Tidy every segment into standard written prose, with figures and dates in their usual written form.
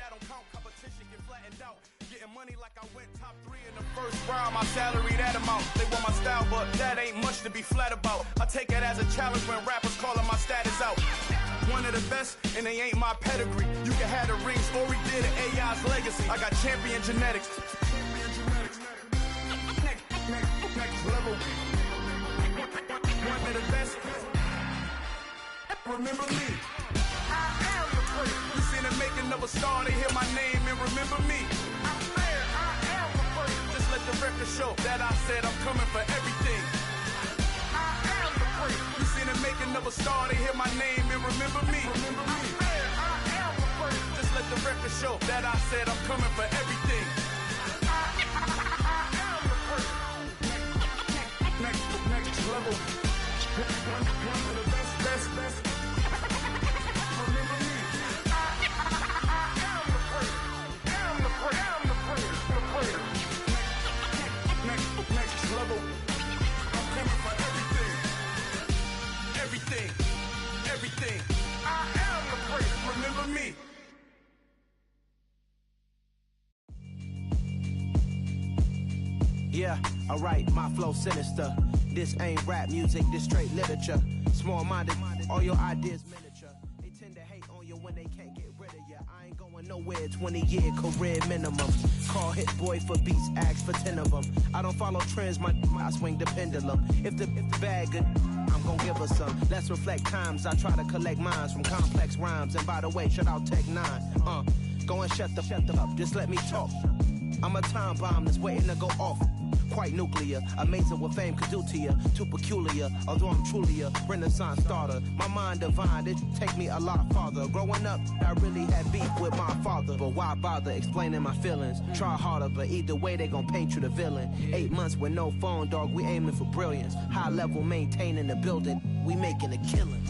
that don't count. Competition get flattened out. Getting money like I went top 3 in the first round. My salary that amount. They want my style, but that ain't much to be flat about. I take it as a challenge when rappers calling my status out. One of the best, and they ain't my pedigree. You can have the rings, or we did an AI's legacy. I got champion genetics. Next level. One of the best. Remember me. I am the place. You seen the making of a star, they hear my name and remember me. I said I am the place. Just let the record show that I said I'm coming for everything. I am the place. You seen the making of a star, they hear my name and remember me. Remember me. I said I am the place. Just let the record show that I said I'm coming for everything. I am the place. Next level. One of the best. Remember me. I am the place. Am the place. Next level. I'm coming for everything. I am the place. Remember me. Yeah, alright, my flow sinister. This ain't rap music, this straight literature. Small-minded, all your ideas miniature. They tend to hate on you when they can't get rid of you. I ain't going nowhere, 20-year career minimum. Call Hit Boy for beats, ask for 10 of them. I don't follow trends, I swing the pendulum. If the bag good, I'm gonna give her some. Let's reflect times, I try to collect minds from complex rhymes. And by the way, shout out Tech 9. Go and shut the up, just let me talk. I'm a time bomb that's waiting to go off. Quite nuclear, amazing what fame could do to you. Too peculiar, although I'm truly a renaissance starter. My mind divine, it take me a lot farther. Growing up, I really had beef with my father. But why bother explaining my feelings? Try harder, but either way they gon' paint you the villain. 8 months with no phone, dog, we aiming for brilliance. High level maintaining the building, we making a killing.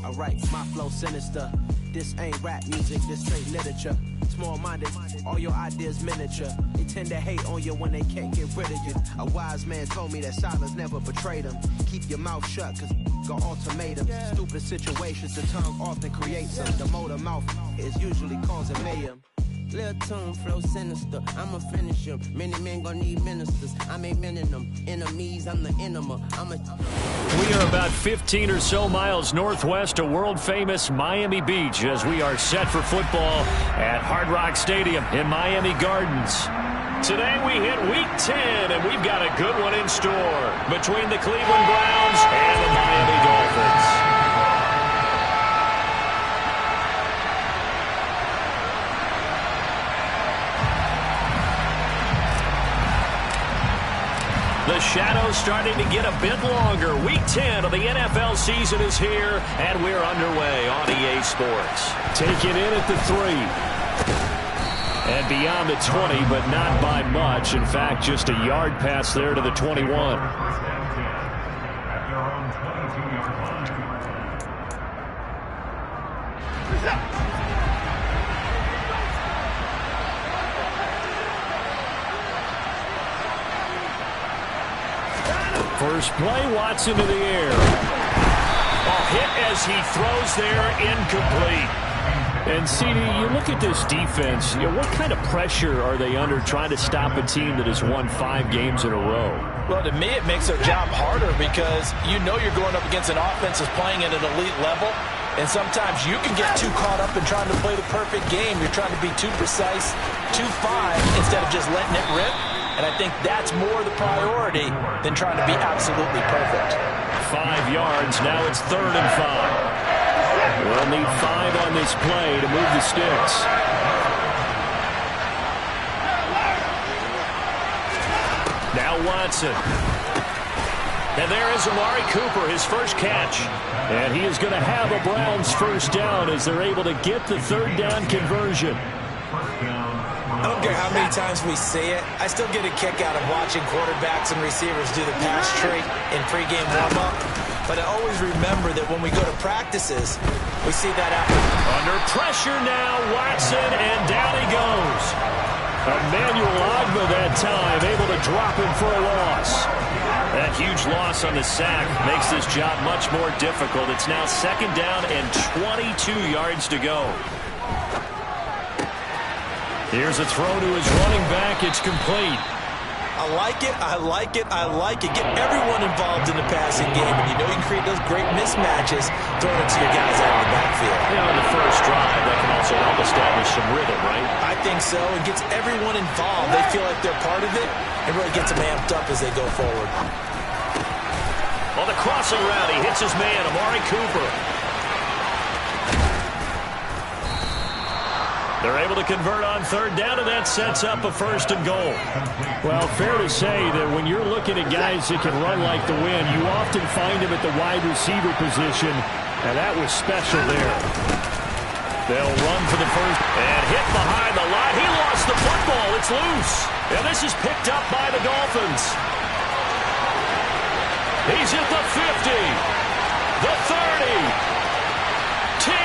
Alright, my flow sinister. This ain't rap music, this straight literature. Small-minded, all your ideas miniature. They tend to hate on you when they can't get rid of you. A wise man told me that silence never betrayed him. Keep your mouth shut, cause got ultimatums. Stupid situations, the tongue often creates them. The motor mouth is usually causing mayhem. Lil' tune, flow sinister, I'ma finish him. Many men gon' need ministers, I ain't mending them. Enemies, I'm the enema, We are about 15 or so miles northwest of world-famous Miami Beach as we are set for football at Hard Rock Stadium in Miami Gardens. Today we hit Week 10, and we've got a good one in store between the Cleveland Browns and the Miami Dolphins. The shadow's starting to get a bit longer. Week 10 of the NFL season is here, and we're underway on EA Sports. Taken in at the 3. And beyond the 20, but not by much. In fact, just a yard pass there to the 21. First play, Watson to the air. Hit as he throws there, incomplete. And, CD, you look at this defense, what kind of pressure are they under trying to stop a team that has won 5 games in a row? Well, to me, it makes their job harder because you're going up against an offense that's playing at an elite level, and sometimes you can get too caught up in trying to play the perfect game. You're trying to be too precise, too fine, instead of just letting it rip. And I think that's more the priority than trying to be absolutely perfect. 5 yards. Now it's 3rd and 5. We'll need 5 on this play to move the sticks. Now Watson. And there is Amari Cooper, his first catch. And he is going to have a Browns first down as they're able to get the 3rd down conversion. I don't care how many times we say it, I still get a kick out of watching quarterbacks and receivers do the pass tree in pregame warm-up. But I always remember that when we go to practices, we see that happen. Under pressure now, Watson, and down he goes. Emmanuel Ogba that time, able to drop him for a loss. That huge loss on the sack makes this job much more difficult. It's now 2nd down and 22 yards to go. Here's a throw to his running back. It's complete. I like it, I like it, I like it. Get everyone involved in the passing game, and you know you can create those great mismatches throwing it to your guys out of the backfield. You know, in the first drive, that can also help establish some rhythm, right? I think so. It gets everyone involved. They feel like they're part of it. It really gets them amped up as they go forward. On the crossing route, he hits his man, Amari Cooper. They're able to convert on third down, and that sets up a 1st and goal. Well, fair to say that when you're looking at guys that can run like the wind, you often find them at the wide receiver position, and that was special there. They'll run for the first, and hit behind the line. He lost the football. It's loose. And this is picked up by the Dolphins. He's at the 50, the 30, 10, 5,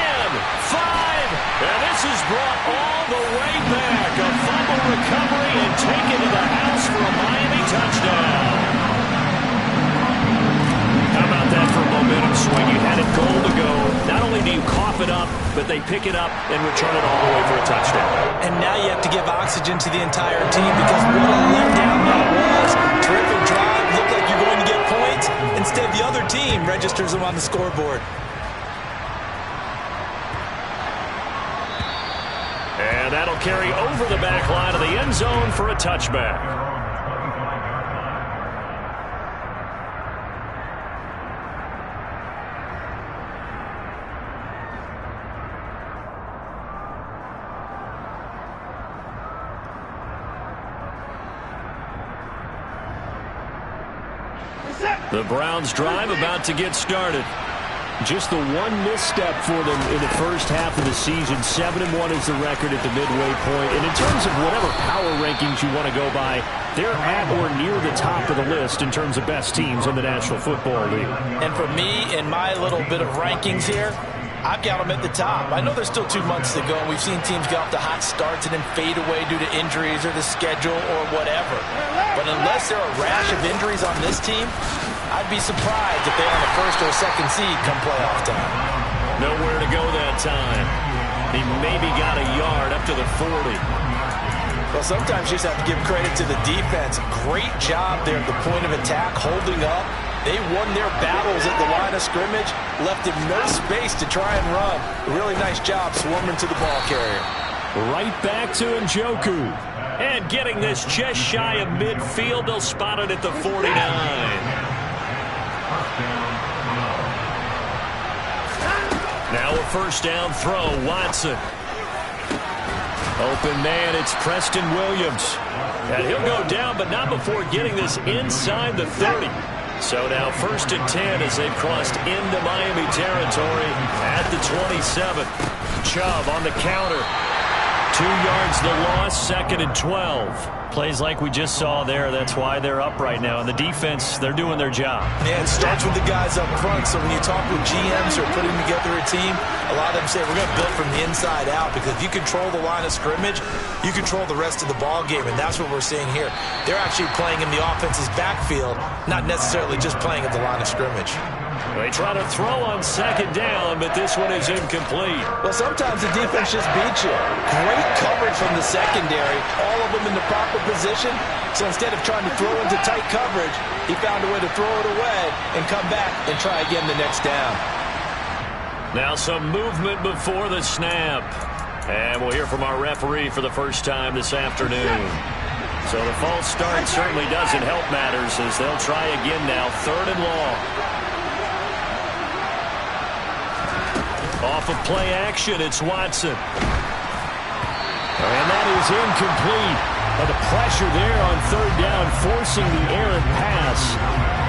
and this is brought all the way back. A fumble recovery and taken to the house for a Miami touchdown. How about that for a momentum swing? You had it goal to go. Not only do you cough it up, but they pick it up and return it all the way for a touchdown. And now you have to give oxygen to the entire team because what a letdown that was. Terrific drive. Looked like you're going to get points. Instead, the other team registers them on the scoreboard. And that'll carry over the back line of the end zone for a touchback. The Browns drive about to get started. Just the one misstep for them in the first half of the season. 7-1 is the record at the midway point. And in terms of whatever power rankings you want to go by, they're at or near the top of the list in terms of best teams in the National Football League. And for me, in my little bit of rankings here, I've got them at the top. I know there's still 2 months to go, and we've seen teams get off to hot starts and then fade away due to injuries or the schedule or whatever. But unless there are a rash of injuries on this team, I'd be surprised if they're on the 1st or 2nd seed come playoff time. Nowhere to go that time. He maybe got a yard up to the 40. Well, sometimes you just have to give credit to the defense. Great job there at the point of attack, holding up. They won their battles at the line of scrimmage, left him no space to try and run. A really nice job swarming to the ball carrier. Right back to Njoku. And getting this just shy of midfield, they'll spot it at the 49. Now a 1st down throw, Watson. Open man, it's Preston Williams. And he'll go down, but not before getting this inside the 30. So now 1st and 10 as they've crossed into Miami territory at the 27. Chubb on the counter. 2 yards the loss, 2nd and 12. Plays like we just saw there. That's why they're up right now. And the defense, they're doing their job. Yeah, it starts with the guys up front. So when you talk with GMs who are putting together a team, a lot of them say we're going to build from the inside out because if you control the line of scrimmage, you control the rest of the ball game, and that's what we're seeing here. They're actually playing in the offense's backfield, not necessarily just playing at the line of scrimmage. They try to throw on 2nd down, but this one is incomplete. Well, sometimes the defense just beats you. Great coverage from the secondary, all of them in the proper position. So instead of trying to throw into tight coverage, he found a way to throw it away and come back and try again the next down. Now some movement before the snap. And we'll hear from our referee for the first time this afternoon. So the false start certainly doesn't help matters as they'll try again now. 3rd and long. Off of play action, it's Watson. And that is incomplete. But the pressure there on 3rd down, forcing the errant pass.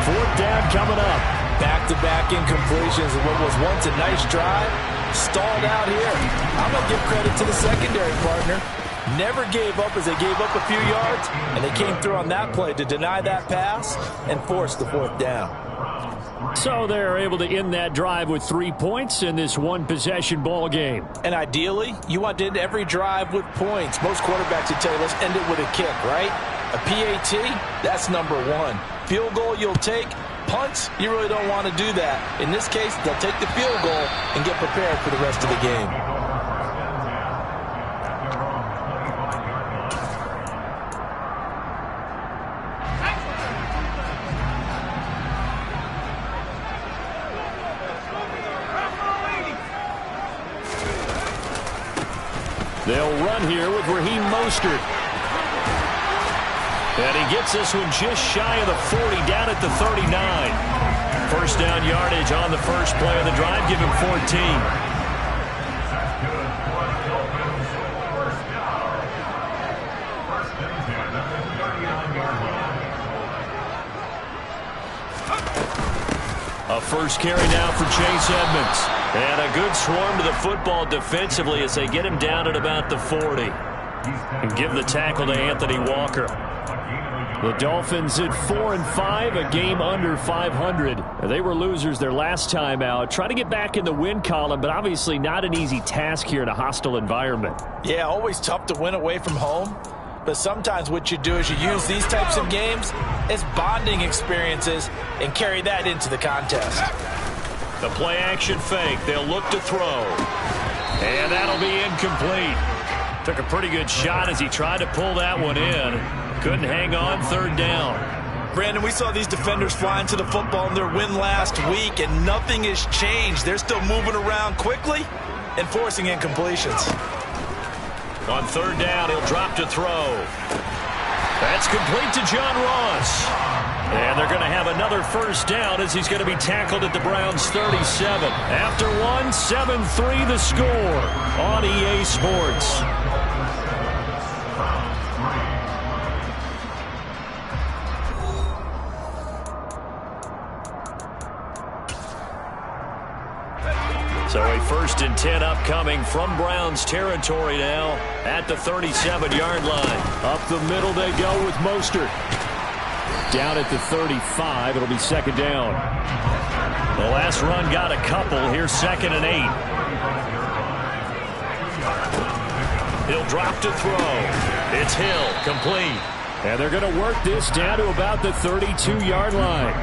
4th down coming up. Back-to-back incompletions of what was once a nice drive. Stalled out here. I'm going to give credit to the secondary partner. Never gave up as they gave up a few yards, and they came through on that play to deny that pass and force the 4th down. So they're able to end that drive with 3 points in this one-possession ball game. And ideally, you want to end every drive with points. Most quarterbacks would tell you, let's end it with a kick, right? A PAT, that's number 1. Field goal you'll take. Punts, you really don't want to do that. In this case, they'll take the field goal and get prepared for the rest of the game. They'll run here with Raheem Mostert. And he gets this one just shy of the 40, down at the 39. First down yardage on the first play of the drive. Give him 14. A first carry now for Chase Edmonds. And a good swarm to the football defensively as they get him down at about the 40. And give the tackle to Anthony Walker. The Dolphins at 4-5, a game under 500. They were losers their last time out. Trying to get back in the win column, but obviously not an easy task here in a hostile environment. Yeah, always tough to win away from home. But sometimes what you do is you use these types of games as bonding experiences and carry that into the contest. The play action fake. They'll look to throw. And that'll be incomplete. Took a pretty good shot as he tried to pull that one in. Couldn't hang on, third down. Brandon, we saw these defenders fly into the football in their win last week, and nothing has changed. They're still moving around quickly and forcing incompletions. On third down, he'll drop to throw. That's complete to John Ross. And they're going to have another first down as he's going to be tackled at the Browns' 37. After one, 7-3 the score on EA Sports. So a 1st and 10 upcoming from Browns territory now at the 37-yard line. Up the middle they go with Mostert. Down at the 35, it'll be second down. The last run got a couple. Here's 2nd and 8. He'll drop to throw. It's Hill, complete. And they're going to work this down to about the 32-yard line.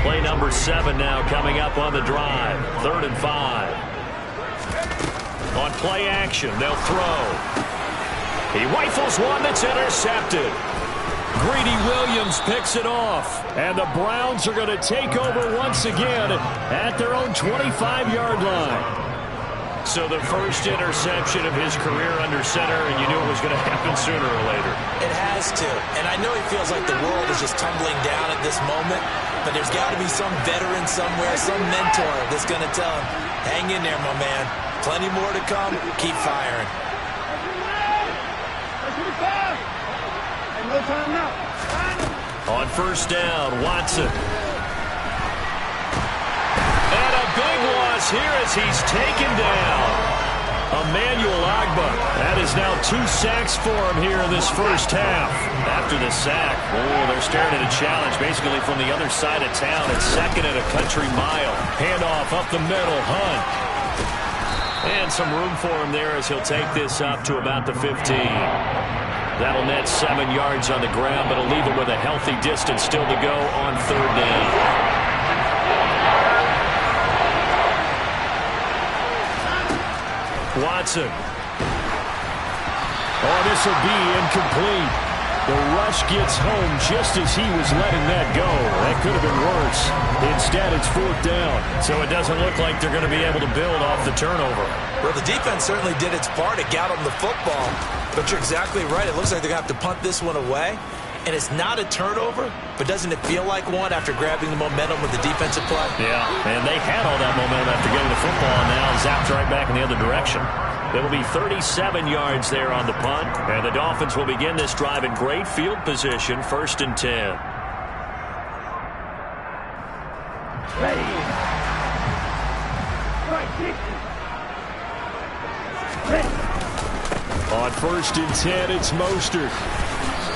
Play number 7 now coming up on the drive. 3rd and 5. On play action, they'll throw. He rifles one that's intercepted. Greedy Williams picks it off. And the Browns are going to take over once again at their own 25-yard line. So the first interception of his career under center, and you knew it was going to happen sooner or later. It has to. And I know he feels like the world is just tumbling down at this moment, but there's got to be some veteran somewhere, some mentor that's going to tell him, hang in there, my man. Plenty more to come. Keep firing. On first down, Watson. And a big loss here as he's taken down. Emmanuel Agba. That is now 2 sacks for him here in this first half. After the sack, they're staring at a challenge basically from the other side of town. It's 2nd and a country mile. Handoff up the middle, Hunt. And some room for him there as he'll take this up to about the 15. That'll net 7 yards on the ground, but it'll leave him with a healthy distance still to go on 3rd down. Watson. Oh, this will be incomplete. The rush gets home just as he was letting that go. That could have been worse. Instead, it's 4th down. So it doesn't look like they're going to be able to build off the turnover. Well, the defense certainly did its part to get them the football. But you're exactly right. It looks like they're going to have to punt this one away. And it's not a turnover, but doesn't it feel like one after grabbing the momentum with the defensive play? Yeah, and they had all that momentum after getting the football, and now zapped right back in the other direction. It'll be 37 yards there on the punt, and the Dolphins will begin this drive in great field position, 1st and 10. Ready. On 1st and 10, it's Mostert.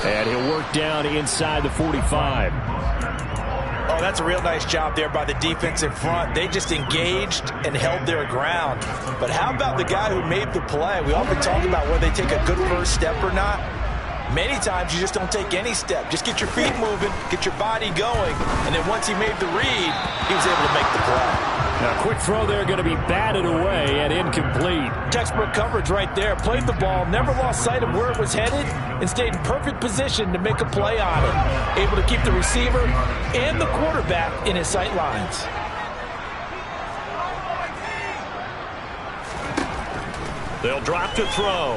And he'll work down inside the 45. Oh, that's a real nice job there by the defense in front. They just engaged and held their ground. But how about the guy who made the play? We often talk about whether they take a good first step or not. Many times you just don't take any step. Just get your feet moving, get your body going, and then once he made the read, he was able to make the play. Now, quick throw there going to be batted away and incomplete. Textbook coverage right there. Played the ball, never lost sight of where it was headed, and stayed in perfect position to make a play on it. Able to keep the receiver and the quarterback in his sight lines. They'll drop to throw.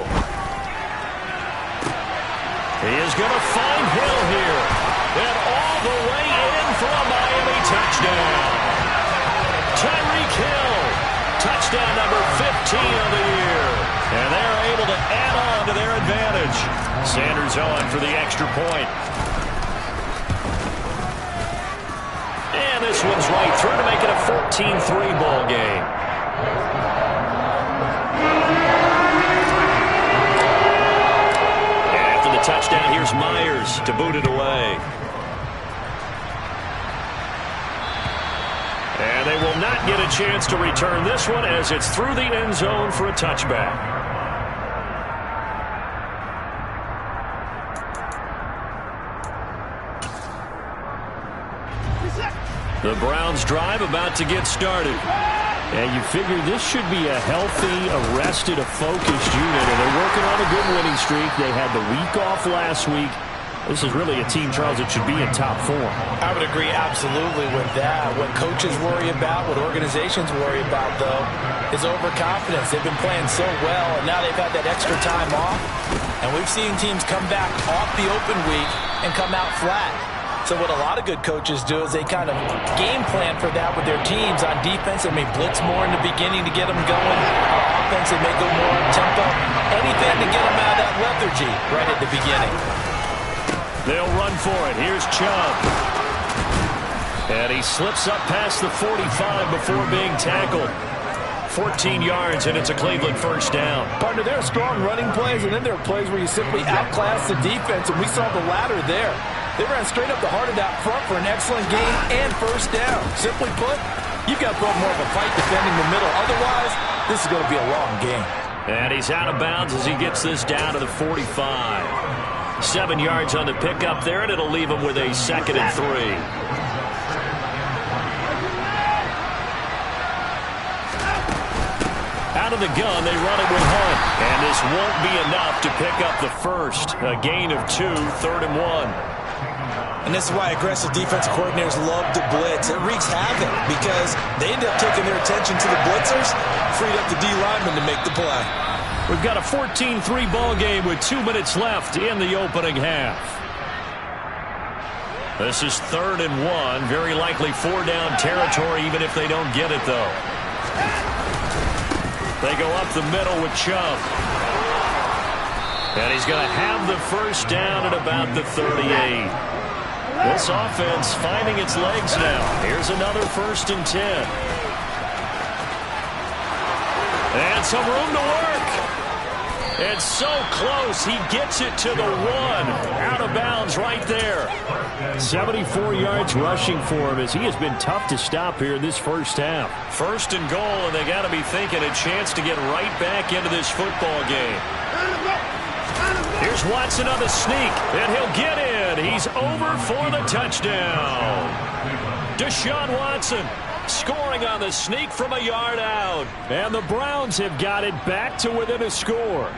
He is going to find Hill here. And all the way in for a Miami touchdown. Tyreek Hill. Touchdown number 15 of the year. And they're able to add on to their advantage. Sanders on for the extra point. And this one's right through to make it a 14-3 ball game. Touchdown, here's Myers to boot it away. And they will not get a chance to return this one as it's through the end zone for a touchback. The Browns drive about to get started. And you figure this should be a healthy, arrested, a focused unit. And they're working on a good winning streak. They had the week off last week. This is really a team, Charles, that should be in top form. I would agree absolutely with that. What coaches worry about, what organizations worry about, though, is overconfidence. They've been playing so well, and now they've had that extra time off. And we've seen teams come back off the open week and come out flat. So what a lot of good coaches do is they kind of game plan for that with their teams. On defense, they may blitz more in the beginning to get them going. On offense, they may go more up-tempo. Anything to get them out of that lethargy right at the beginning. They'll run for it. Here's Chubb. And he slips up past the 45 before being tackled. 14 yards, and it's a Cleveland first down. Partner, there are strong running plays, and then there are plays where you simply outclass the defense, and we saw the latter there. They ran straight up the heart of that front for an excellent gain and first down. Simply put, you've got to put more of a fight defending the middle. Otherwise, this is going to be a long game. And he's out of bounds as he gets this down to the 45. 7 yards on the pickup there, and it'll leave him with a 2nd and 3. Out of the gun, they run it with Hunt. And this won't be enough to pick up the first. A gain of 2, 3rd and 1. And this is why aggressive defensive coordinators love to blitz. It wreaks havoc because they end up taking their attention to the blitzers, freed up the D lineman to make the play. We've got a 14-3 ball game with 2 minutes left in the opening half. This is 3rd and 1. Very likely 4-down territory, even if they don't get it, though. They go up the middle with Chubb. And he's going to have the first down at about the 38. This offense finding its legs now. Here's another 1st and 10. And some room to work. And so close, he gets it to the 1. Out of bounds right there. 74 yards rushing for him as he has been tough to stop here in this first half. 1st and goal, and they got to be thinking a chance to get right back into this football game. Here's Watson on the sneak, and he'll get in. He's over for the touchdown. Deshaun Watson scoring on the sneak from a yard out. And the Browns have got it back to within a score.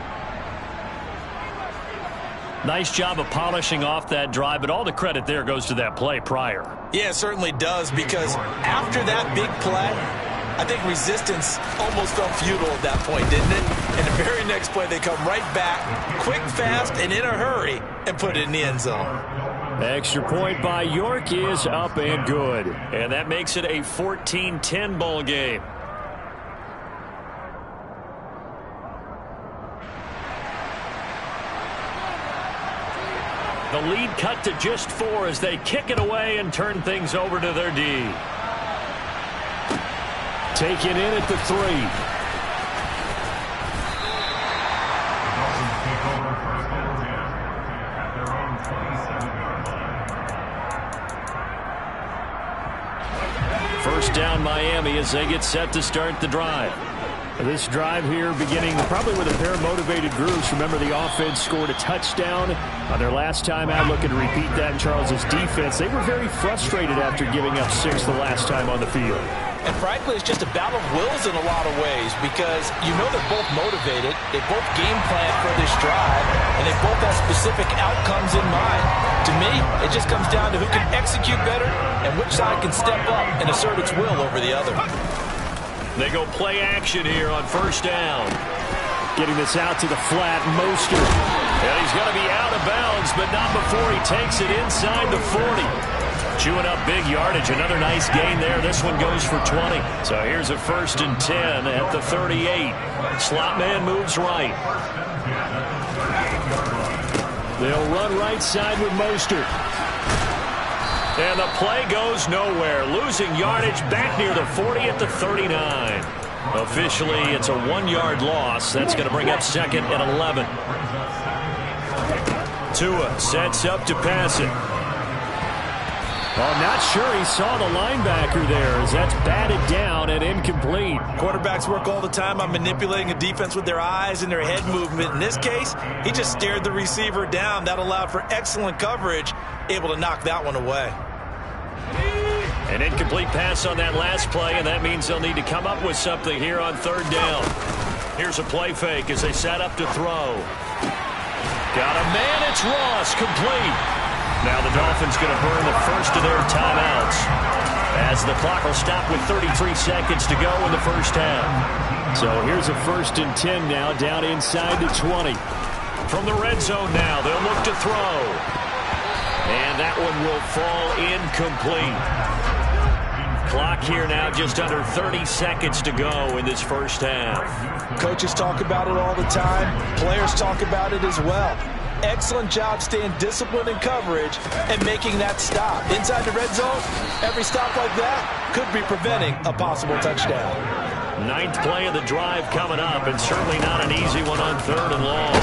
Nice job of polishing off that drive, but all the credit there goes to that play prior. Yeah, it certainly does, because after that big play, I think resistance almost felt futile at that point, didn't it? And the very next play, they come right back, quick, fast, and in a hurry, and put it in the end zone. Extra point by York is up and good. And that makes it a 14-10 ball game. The lead cut to just 4 as they kick it away and turn things over to their D. Taken in at the 3. First down Miami as they get set to start the drive. This drive here beginning probably with a pair of motivated groups. Remember, the offense scored a touchdown on their last time out. Looking to repeat that in Charles's defense. They were very frustrated after giving up 6 the last time on the field. And frankly, it's just a battle of wills in a lot of ways, because you know they're both motivated, they both game plan for this drive, and they both have specific outcomes in mind. To me, it just comes down to who can execute better and which side can step up and assert its will over the other. They go play action here on first down. Getting this out to the flat, Mostert. And he's going to be out of bounds, but not before he takes it inside the 40. Chewing up big yardage. Another nice gain there. This one goes for 20. So here's a 1st and 10 at the 38. Slot man moves right. They'll run right side with Mostert. And the play goes nowhere. Losing yardage back near the 40 at the 39. Officially, it's a 1-yard loss. That's going to bring up 2nd and 11. Tua sets up to pass it. Well, not sure he saw the linebacker there as that's batted down and incomplete. Quarterbacks work all the time on manipulating a defense with their eyes and their head movement. In this case, he just stared the receiver down. That allowed for excellent coverage, able to knock that one away. An incomplete pass on that last play, and that means they'll need to come up with something here on 3rd down. Here's a play fake as they set up to throw. Got a man, it's Ross, complete. Now the Dolphins going to burn the first of their timeouts as the clock will stop with 33 seconds to go in the first half. So here's a 1st and 10 now, down inside the 20. From the red zone now, they'll look to throw. And that one will fall incomplete. Clock here now just under 30 seconds to go in this first half. Coaches talk about it all the time. Players talk about it as well. Excellent job staying disciplined in coverage and making that stop. Inside the red zone, every stop like that could be preventing a possible touchdown. 9th play of the drive coming up, and certainly not an easy one on 3rd and long.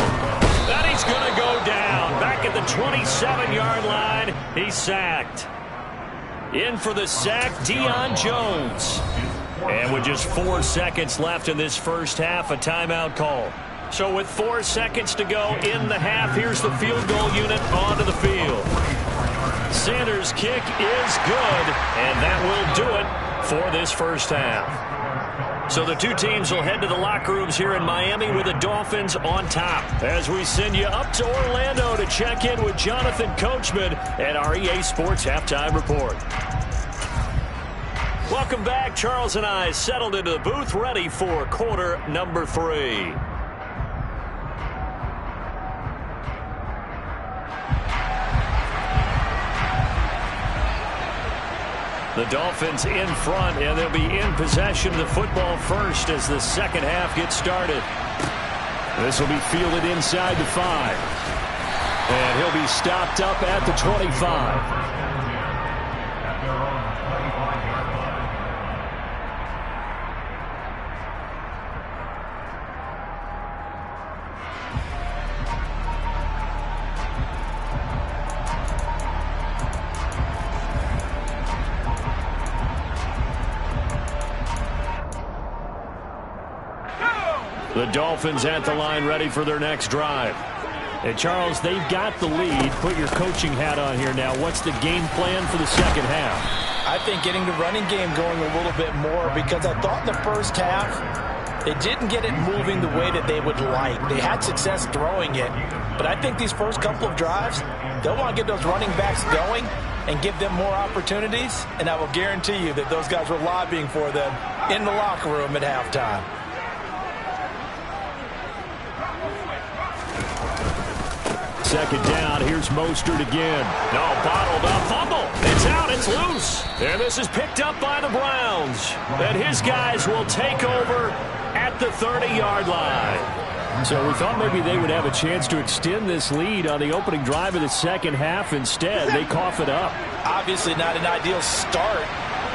And he's going to go down. Back at the 27-yard line, he's sacked. In for the sack, Deion Jones. And with just 4 seconds left in this first half, a timeout call. So with 4 seconds to go in the half, here's the field goal unit onto the field. Sanders' kick is good, and that will do it for this first half. So the two teams will head to the locker rooms here in Miami with the Dolphins on top. As we send you up to Orlando to check in with Jonathan Coachman at our EA Sports Halftime Report. Welcome back. Charles and I settled into the booth, ready for quarter number 3. The Dolphins in front, and they'll be in possession of the football first as the second half gets started. This will be fielded inside the 5. And he'll be stopped up at the 25. The Dolphins at the line ready for their next drive. And Charles, they've got the lead. Put your coaching hat on here now. What's the game plan for the second half? I think getting the running game going a little bit more, because I thought in the first half they didn't get it moving the way that they would like. They had success throwing it, but I think these first couple of drives, they'll want to get those running backs going and give them more opportunities, and I will guarantee you that those guys were lobbying for them in the locker room at halftime. Second down, here's Mostert again. No, bottled up, fumble. It's out, it's loose. And this is picked up by the Browns. And his guys will take over at the 30-yard line. So we thought maybe they would have a chance to extend this lead on the opening drive of the second half. Instead, they cough it up. Obviously not an ideal start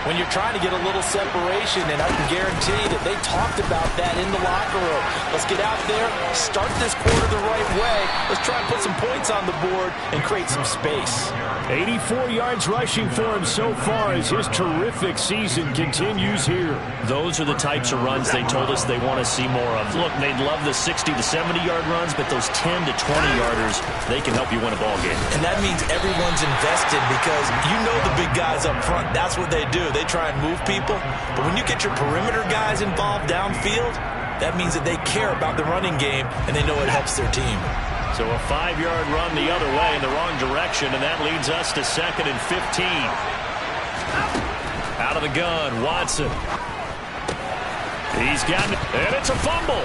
when you're trying to get a little separation, and I can guarantee that they talked about that in the locker room. Let's get out there, start this quarter the right way. Let's try and put some points on the board and create some space. 84 yards rushing for him so far as his terrific season continues here. Those are the types of runs they told us they want to see more of. Look, they'd love the 60 to 70-yard runs, but those 10 to 20-yarders, they can help you win a ball game. And that means everyone's invested, because you know the big guys up front, that's what they do. They try and move people, but when you get your perimeter guys involved downfield, that means that they care about the running game and they know it helps their team. So a 5-yard run the other way in the wrong direction, and that leads us to 2nd and 15. Out of the gun, Watson. He's got it, and it's a fumble.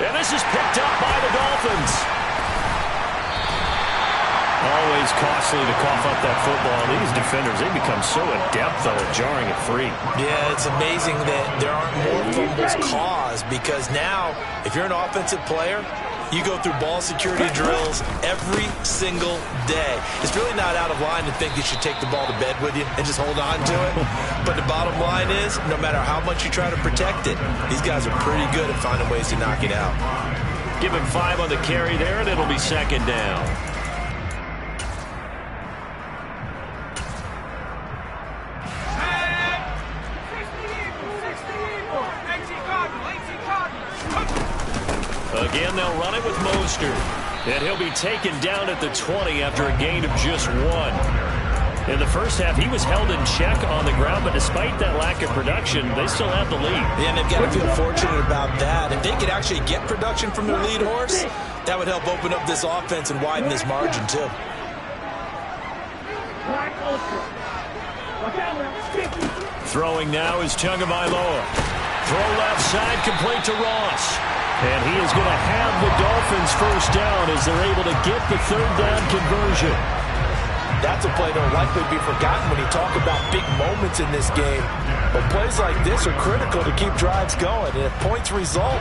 And this is picked up by the Dolphins. Always costly to cough up that football. These defenders, they become so adept, though, at jarring it free. Yeah, it's amazing that there aren't more fumbles caused, because now, if you're an offensive player, you go through ball security drills every single day. It's really not out of line to think you should take the ball to bed with you and just hold on to it. But the bottom line is, no matter how much you try to protect it, these guys are pretty good at finding ways to knock it out. Give him 5 on the carry there, and it'll be second down. Again, they'll run it with Mostert. And he'll be taken down at the 20 after a gain of just 1. In the first half, he was held in check on the ground, but despite that lack of production, they still have the lead. Yeah, and they've got to feel fortunate about that. If they could actually get production from their lead horse, that would help open up this offense and widen this margin, too. Throwing now is Tagovailoa. Throw left side, complete to Ross. And he is going to have the Dolphins first down as they're able to get the third down conversion. That's a play that will likely be forgotten when you talk about big moments in this game. But plays like this are critical to keep drives going. And if points result,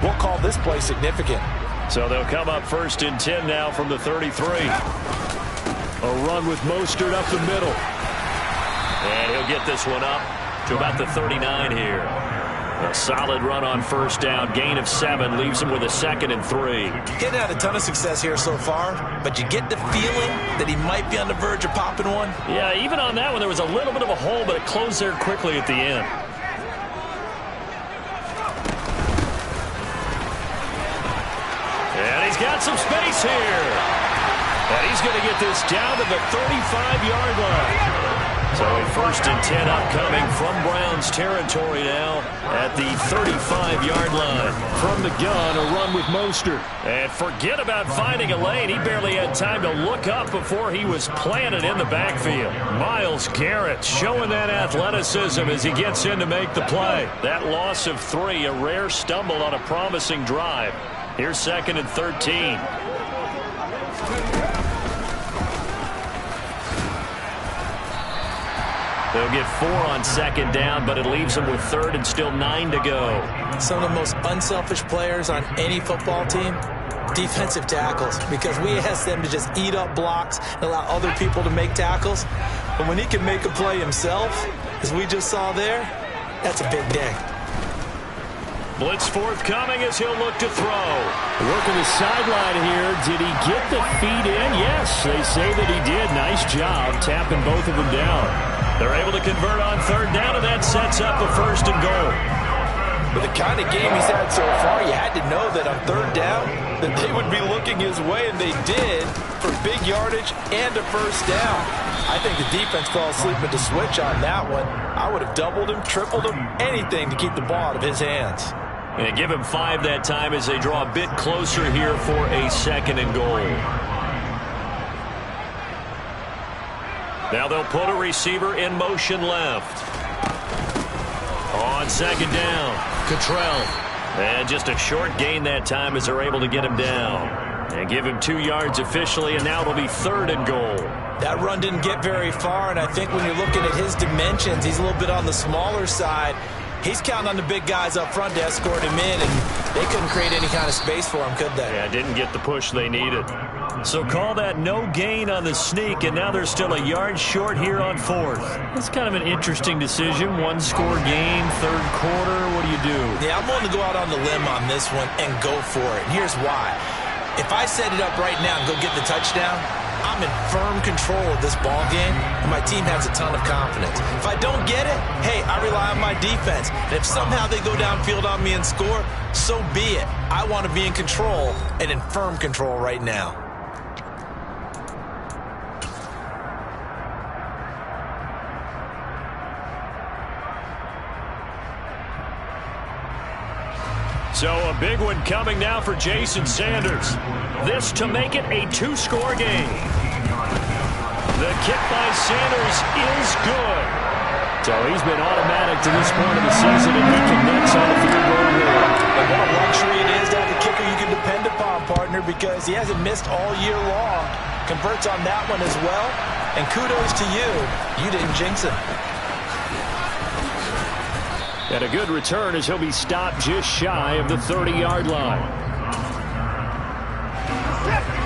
we'll call this play significant. So they'll come up first and 10 now from the 33. A run with Mostert up the middle. And he'll get this one up to about the 39 here. A solid run on first down. Gain of 7 leaves him with a 2nd and 3. Getting had a ton of success here so far, but you get the feeling that he might be on the verge of popping one. Yeah, even on that one, there was a little bit of a hole, but it closed there quickly at the end. And he's got some space here. And he's going to get this down to the 35-yard line. So a 1st and 10 upcoming from Browns territory now at the 35-yard line. From the gun, a run with Mostert. And forget about finding a lane. He barely had time to look up before he was planted in the backfield. Myles Garrett showing that athleticism as he gets in to make the play. That loss of 3, a rare stumble on a promising drive. Here's 2nd and 13. They'll get 4 on 2nd down, but it leaves them with 3rd and still 9 to go. Some of the most unselfish players on any football team, defensive tackles, because we ask them to just eat up blocks and allow other people to make tackles. But when he can make a play himself, as we just saw there, that's a big day. Blitz forthcoming as he'll look to throw. Working the sideline here. Did he get the feet in? Yes, they say that he did. Nice job tapping both of them down. They're able to convert on 3rd down, and that sets up a 1st and goal. With the kind of game he's had so far, you had to know that on 3rd down that they would be looking his way, and they did, for big yardage and a 1st down. I think the defense fell asleep at the switch on that one. I would have doubled him, tripled him, anything to keep the ball out of his hands. And give him 5 that time as they draw a bit closer here for a 2nd and goal. Now they'll put a receiver in motion left. On 2nd down, Cottrell. And just a short gain that time as they're able to get him down. And give him 2 yards officially, and now it'll be 3rd and goal. That run didn't get very far, and I think when you're looking at his dimensions, he's a little bit on the smaller side. He's counting on the big guys up front to escort him in, and they couldn't create any kind of space for him, could they? Yeah, didn't get the push they needed. So call that no gain on the sneak, and now they're still a yard short here on 4th. That's kind of an interesting decision. 1-score game, 3rd quarter. What do you do? Yeah, I'm willing to go out on the limb on this one and go for it. And here's why. If I set it up right now and go get the touchdown, I'm in firm control of this ball game, and my team has a ton of confidence. If I don't get it, hey, I rely on my defense. And if somehow they go downfield on me and score, so be it. I want to be in control and in firm control right now. So a big one coming now for Jason Sanders. This to make it a 2-score game. The kick by Sanders is good. So he's been automatic to this point of the season, and he connects on the field goal rule. And what a luxury it is to have a kicker you can depend upon, partner, because he hasn't missed all year long. Converts on that one as well. And kudos to you. You didn't jinx him. And a good return as he'll be stopped just shy of the 30-yard line.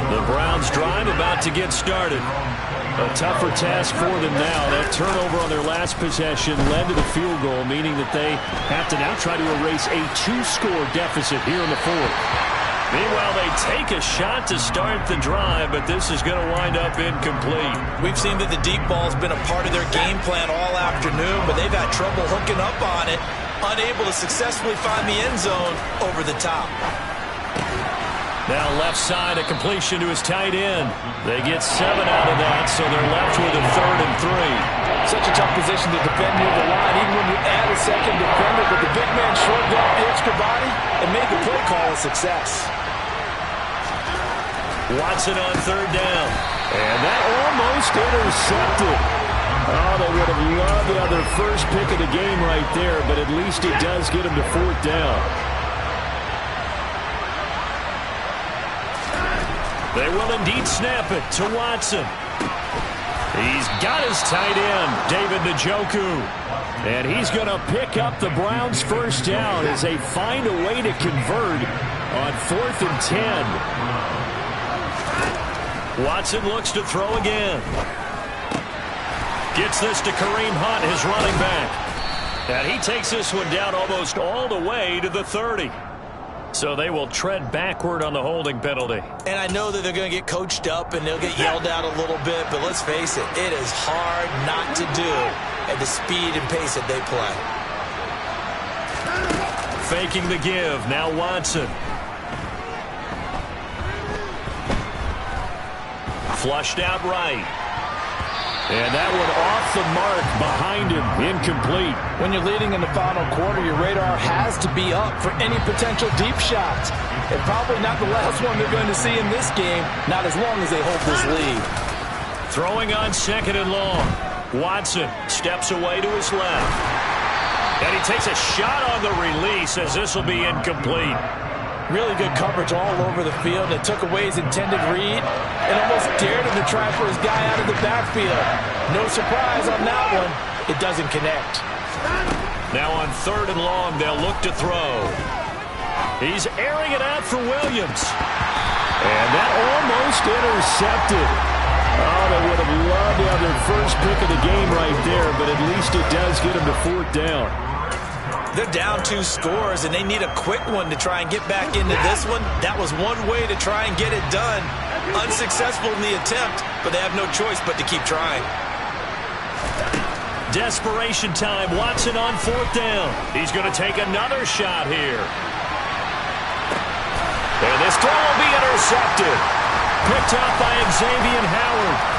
The Browns drive about to get started. A tougher task for them now. That turnover on their last possession led to the field goal, meaning that they have to now try to erase a 2-score deficit here in the fourth. Meanwhile, they take a shot to start the drive, but this is going to wind up incomplete. We've seen that the deep ball's been a part of their game plan all afternoon, but they've had trouble hooking up on it, unable to successfully find the end zone over the top. Now left side, a completion to his tight end. They get 7 out of that, so they're left with a 3rd and 3. Such a tough position to defend near the line, even when you add a second defender, but the big man shrugged off the extra body and made the play call a success. Watson on 3rd down. And that almost intercepted. Oh, they would have loved to have their first pick of the game right there, but at least it does get them to 4th down. They will indeed snap it to Watson. He's got his tight end, David Njoku. And he's going to pick up the Browns' first down as they find a way to convert on 4th and 10. Watson looks to throw again. Gets this to Kareem Hunt, his running back. And he takes this one down almost all the way to the 30. So they will tread backward on the holding penalty. And I know that they're going to get coached up and they'll get yelled at a little bit, but let's face it, it is hard not to do at the speed and pace that they play. Faking the give, now Watson. Flushed out right. And that one off the mark behind him, incomplete. When you're leading in the final quarter, your radar has to be up for any potential deep shots. And probably not the last one they're going to see in this game, not as long as they hold this lead. Throwing on 2nd and long. Watson steps away to his left. And he takes a shot on the release as this will be incomplete. Really good coverage all over the field. It took away his intended read and almost dared him to try for his guy out of the backfield. No surprise on that one. It doesn't connect. Now on 3rd and long, they'll look to throw. He's airing it out for Williams. And that almost intercepted. Oh, they would have loved to have their first pick of the game right there, but at least it does get them to 4th down. They're down 2 scores, and they need a quick one to try and get back into this one. That was one way to try and get it done. Unsuccessful in the attempt, but they have no choice but to keep trying. Desperation time. Watson on 4th down. He's going to take another shot here. And this throw will be intercepted. Picked off by Xavier Howard.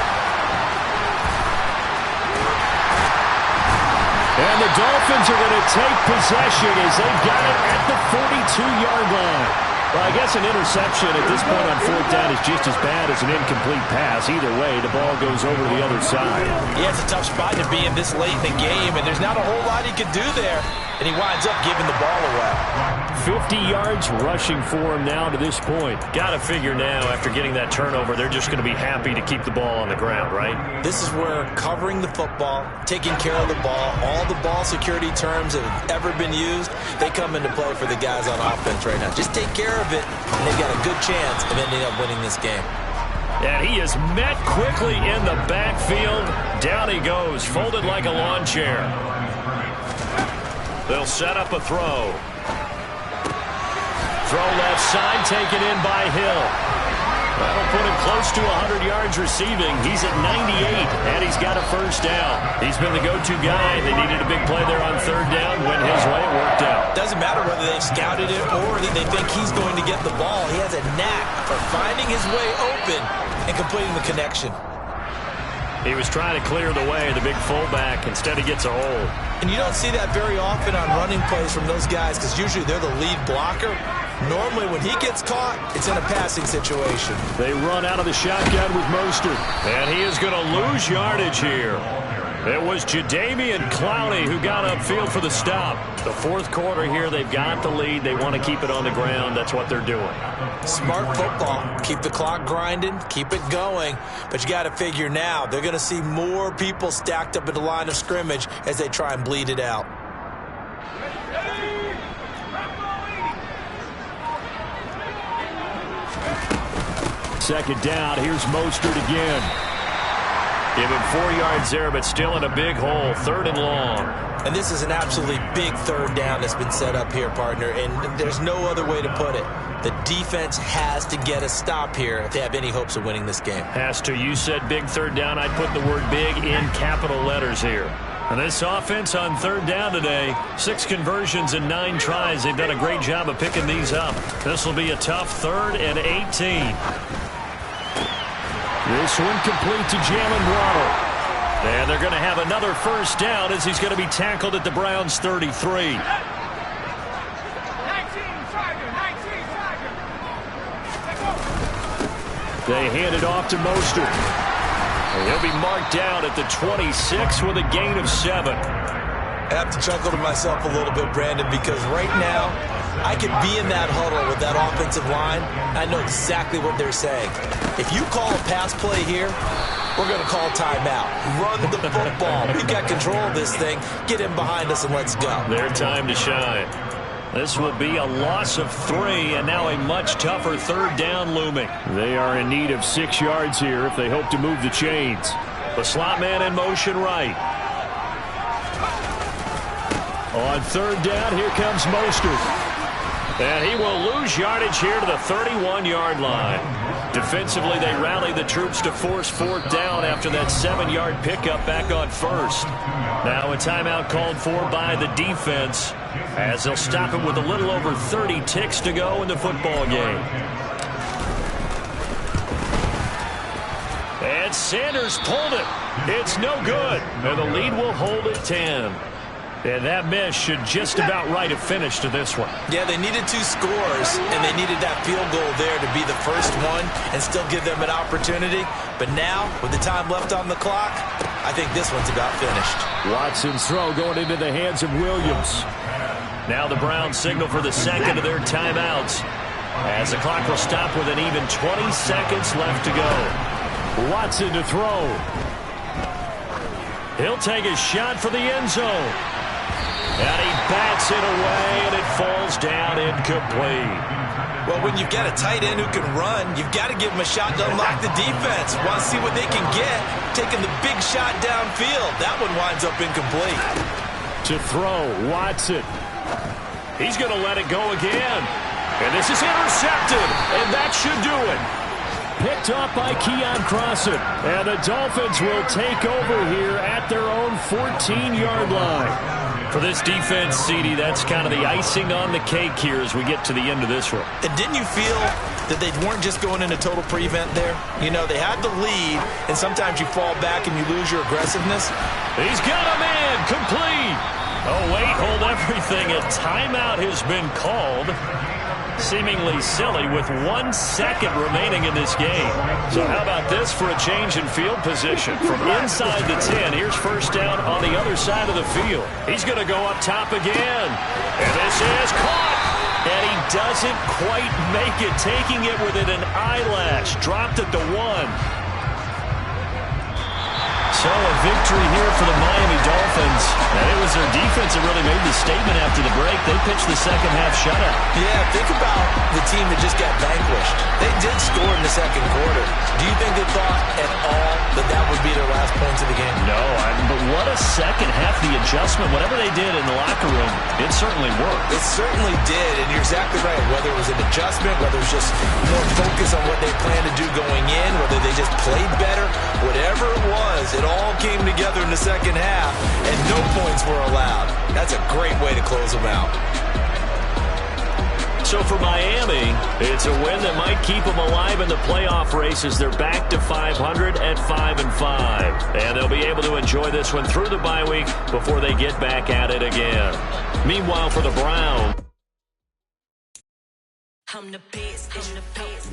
And the Dolphins are going to take possession as they've got it at the 42-yard line. Well, I guess an interception at this point on 4th down is just as bad as an incomplete pass. Either way, the ball goes over to the other side. Yeah, it's a tough spot to be in this late in the game, and there's not a whole lot he could do there. And he winds up giving the ball away. 50 yards rushing for him now to this point. Got to figure now, after getting that turnover, they're just going to be happy to keep the ball on the ground, right? This is where covering the football, taking care of the ball, all the ball security terms that have ever been used, they come into play for the guys on offense right now. Just take care of it, and they've got a good chance of ending up winning this game. And he is met quickly in the backfield. Down he goes, folded like a lawn chair. They'll set up a throw. Throw left side, taken in by Hill. That'll put him close to 100 yards receiving. He's at 98, and he's got a first down. He's been the go-to guy. They needed a big play there on 3rd down. Went his way, it worked out. Doesn't matter whether they've scouted it or that they think he's going to get the ball. He has a knack for finding his way open and completing the connection. He was trying to clear the way, the big fullback. Instead, he gets a hole. And you don't see that very often on running plays from those guys because usually they're the lead blocker. Normally, when he gets caught, it's in a passing situation. They run out of the shotgun with Mostert. And he is going to lose yardage here. It was Jadeveon Clowney who got upfield for the stop. The fourth quarter here, they've got the lead. They want to keep it on the ground. That's what they're doing. Smart football. Keep the clock grinding. Keep it going. But you got to figure now, they're going to see more people stacked up at the line of scrimmage as they try and bleed it out. Second down. Here's Mostert again. Give him 4 yards there, but still in a big hole. 3rd and long. And this is an absolutely big third down that's been set up here, partner, and there's no other way to put it. The defense has to get a stop here if they have any hopes of winning this game. Has to. You said big third down. I'd put the word big in capital letters here. And this offense on third down today, 6 conversions and 9 tries. They've done a great job of picking these up. This will be a tough 3rd and 18. This one complete to Jalen Waddle. And they're going to have another first down as he's going to be tackled at the Browns' 33. They hand it off to Mostert. And he'll be marked down at the 26 with a gain of 7. I have to chuckle to myself a little bit, Brandon, because right now I could be in that huddle with that offensive line. I know exactly what they're saying. If you call a pass play here, we're going to call timeout. Run the football. We've got control of this thing. Get in behind us and let's go. Their time to shine. This will be a loss of 3, and now a much tougher third down looming. They are in need of 6 yards here if they hope to move the chains. The slot man in motion right. On third down, here comes Mostert. And he will lose yardage here to the 31-yard line. Defensively, they rally the troops to force 4th down after that 7-yard pickup back on 1st. Now a timeout called for by the defense as they'll stop it with a little over 30 ticks to go in the football game. And Sanders pulled it. It's no good. And the lead will hold at 10. And that miss should just about write a finish to this one. Yeah, they needed 2 scores, and they needed that field goal there to be the first one and still give them an opportunity. But now, with the time left on the clock, I think this one's about finished. Watson's throw going into the hands of Williams. Now the Browns signal for the second of their timeouts as the clock will stop with an even 20 seconds left to go. Watson to throw. He'll take a shot for the end zone. And he bats it away, and it falls down incomplete. Well, when you've got a tight end who can run, you've got to give him a shot to unlock the defense. Want to see what they can get, taking the big shot downfield. That one winds up incomplete. To throw, Watson. He's going to let it go again. And this is intercepted, and that should do it. Picked off by Keon Crossan. And the Dolphins will take over here at their own 14-yard line. For this defense, CD, that's kind of the icing on the cake here as we get to the end of this one. And didn't you feel that they weren't just going into total prevent there? You know, they had the lead, and sometimes you fall back and you lose your aggressiveness. He's got a man complete. Oh, wait, hold everything. A timeout has been called. Seemingly silly with 1 second remaining in this game. So how about this for a change in field position? From inside the 10, here's first down on the other side of the field. He's going to go up top again. And this is caught. And he doesn't quite make it, taking it within an eyelash. Dropped at the 1. So a victory here for the Miami Dolphins. And it was their defense that really made the statement after the break. They pitched the second half shutout. Yeah, think about the team that just got vanquished. They did score in the second quarter. Do you think they thought at all that that would be their last points of the game? No, but what a second half, the adjustment, whatever they did in the locker room, it certainly worked. It certainly did, and you're exactly right. Whether it was an adjustment, whether it was just more focus on what they planned to do going in, whether they just played better, whatever it was, it all came together in the second half, and no points were allowed. That's a great way to close them out. So for Miami, it's a win that might keep them alive in the playoff race as they're back to 500 at 5-5. And they'll be able to enjoy this one through the bye week before they get back at it again. Meanwhile, for the Browns, I'm the best, I'm the best,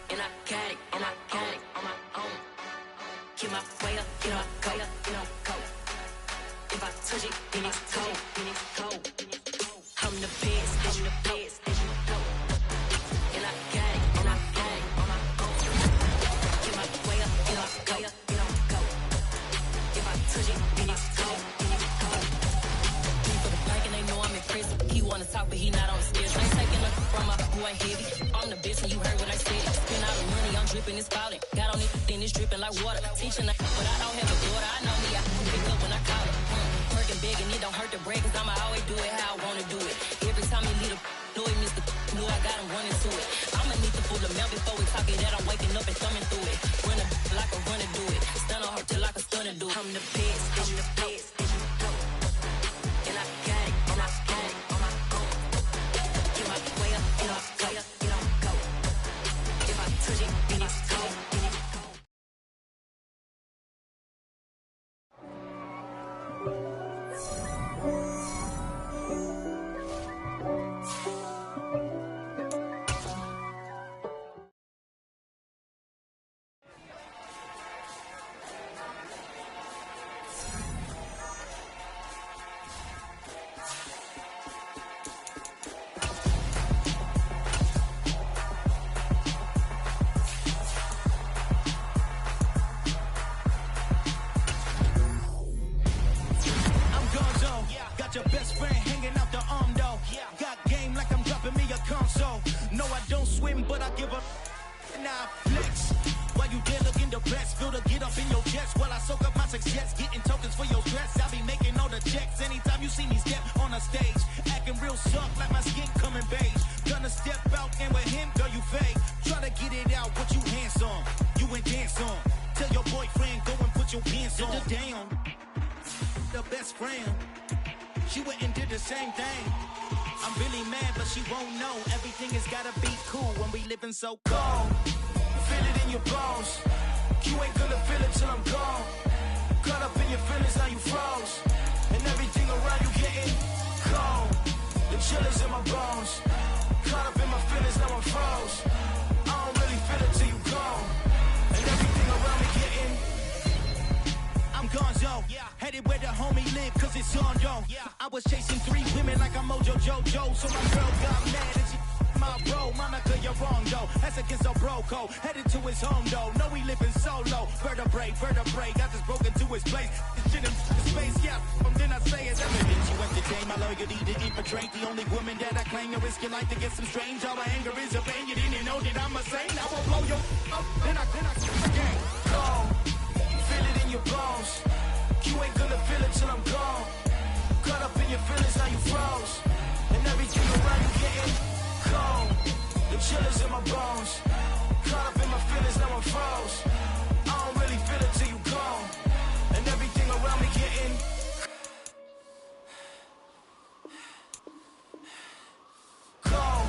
and I got it, on my own. Keep my way up, I'm the best and you heard what I said. Spend all the money, I'm dripping, it's falling. Got on it, then it's dripping like water. Teaching like, but I don't have a daughter. I know me, I can pick up when I call her. Working big and it don't hurt to break, cause I'ma always do it how I wanna do it. Every time you lead a know it, Mr. Know I got him running to it. I'ma need to pull the milk before we talk it that I'm waking up and thumbing through it. Run a like a runner do it. Stun on her till like a stunner do it. I'm the best, I'm the best, and you go. And I got it, and I got it on my own. Get my way up, and I go, and I go. If I touch it, then it's cold, then it's cold. Your best friend hanging out the arm though. Got game like I'm dropping me a console. No, I don't swim, but I give a now flex. While you there looking depressed, feel the get up in your chest while I soak up my success. Getting tokens for your stress. I be making all the checks anytime you see me step on a stage. Acting real soft like my skin coming beige. Gonna step out and with him, girl, you fake. Try to get it out, but you handsome. You ain't dance on. Tell your boyfriend, go and put your pants on. Down. The best friend. She went and did the same thing. I'm really mad, but she won't know. Everything has gotta be cool when we living so cold. Feel it in your bones. You ain't gonna feel it till I'm gone. Caught up in your feelings, now you froze. And everything around you getting cold. The chillers in my bones. Caught up in my feelings, now I'm froze. I don't really feel it till you gone. And everything around me getting I'm gonzo, headed where the homie live, cause it's on, yo. I was chasing 3 women like I'm Mojo Jojo, so my girl got mad and she my bro. Monica, you're wrong, though. That's against a bro code. Headed to his home, though. No, he living solo. Vertebrae, got this broken to his place. This shit in space, yeah. Then I say it. Every bitch you entertain, my loyalty to infiltrate. The only woman that I claim to risk your life to get some strange. All my anger is a pain. You didn't know that I'm a saint. I will blow your up. Then I again. Go. Feel it in your bones. You ain't gonna feel it till I'm gone. Caught up in your feelings, now you froze. And everything around you getting cold. The chillers in my bones. Caught up in my feelings, now I'm froze. I don't really feel it till you gone. And everything around me getting cold.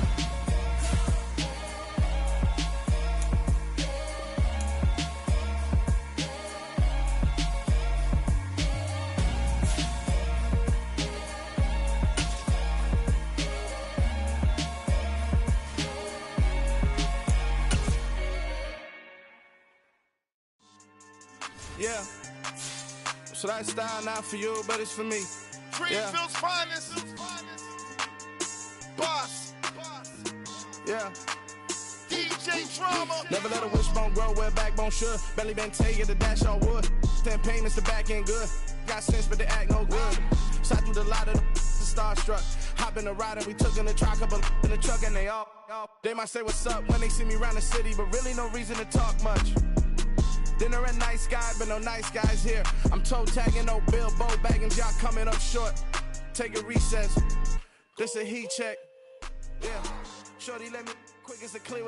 Yeah. So that style not for you, but it's for me. Greenfield's finest. Boss. Yeah. DJ Drama. Never let a wishbone grow where a backbone should. Belly been tell you the dash all wood. 10 payments, the back end good. Got sense, but they act no good. Shot through the lot of the starstruck. Hop in the ride and we took in the truck, couple in the truck and they all. They might say what's up when they see me around the city, but really no reason to talk much. Dinner a nice guy, but no nice guys here. I'm toe tagging, no Bilbo bagging, y'all coming up short. Take a recess. This a heat check. Yeah. Shorty, let me quick as a clear with a